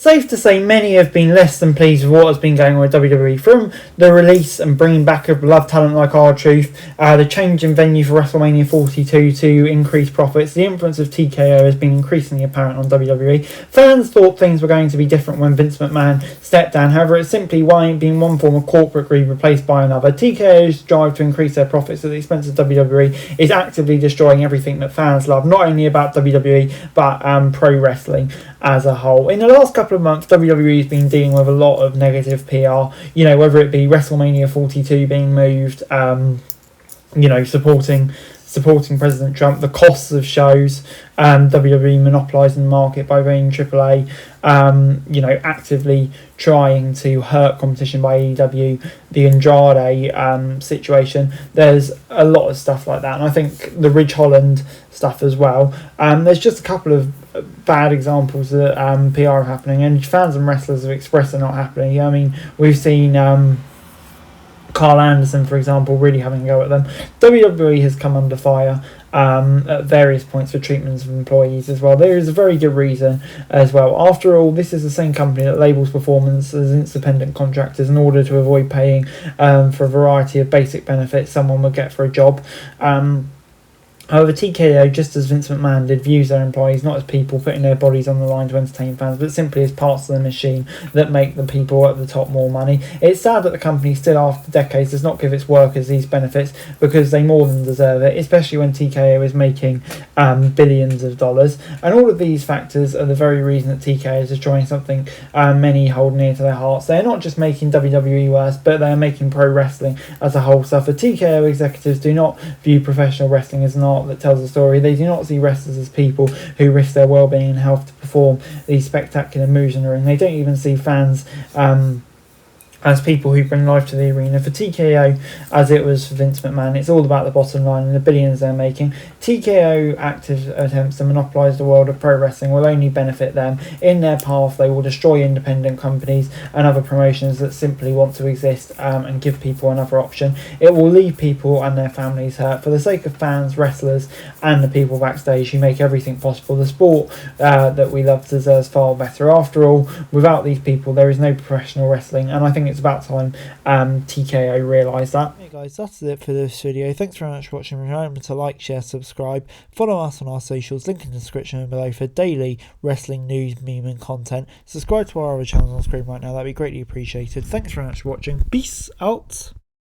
Safe to say many have been less than pleased with what has been going on with WWE, from the release and bringing back of beloved talent like R-Truth, the change in venue for WrestleMania 42 to increase profits. The influence of TKO has been increasingly apparent on WWE. Fans thought things were going to be different when Vince McMahon stepped down. However, it's simply being one form of corporate greed replaced by another. TKO's drive to increase their profits at the expense of WWE is actively destroying everything that fans love, not only about WWE but pro wrestling as a whole. In the last couple of months, WWE has been dealing with a lot of negative PR, whether it be WrestleMania 42 being moved, supporting President Trump, the costs of shows, WWE monopolising the market by being AAA, actively trying to hurt competition by AEW, the Andrade situation. There's a lot of stuff like that, and I think the Ridge Holland stuff as well. There's just a couple of bad examples that PR are happening, and fans and wrestlers have expressed they're not happening. I mean, we've seen Carl Anderson, for example, really having a go at them. WWE has come under fire at various points for treatments of employees as well. There is a very good reason as well. After all, this is the same company that labels performers as independent contractors in order to avoid paying for a variety of basic benefits someone would get for a job. However, TKO, just as Vince McMahon did, views their employees not as people putting their bodies on the line to entertain fans, but simply as parts of the machine that make the people at the top more money. It's sad that the company, still after decades, does not give its workers these benefits, because they more than deserve it, especially when TKO is making billions of dollars. And all of these factors are the very reason that TKO is destroying something many hold near to their hearts. They're not just making WWE worse, but they're making pro wrestling as a whole suffer. TKO executives do not view professional wrestling as an art that tells a story. They do not see wrestlers as people who risk their well-being and health to perform these spectacular moves in the ring. They don't even see fans as people who bring life to the arena. For TKO, as it was for Vince McMahon, it's all about the bottom line and the billions they're making. TKO active attempts to monopolise the world of pro wrestling will only benefit them. In their path, they will destroy independent companies and other promotions that simply want to exist and give people another option. It will leave people and their families hurt. For the sake of fans, wrestlers, and the people backstage who make everything possible, the sport that we love deserves far better. After all, without these people, there is no professional wrestling, and I think it's about time TKO realise that. Hey guys, that's it for this video. Thanks very much for watching. Remember to like, share, subscribe, follow us on our socials, link in the description below for daily wrestling news, meme and content. Subscribe to our other channels on screen right now, that'd be greatly appreciated. Thanks very much for watching. Peace out.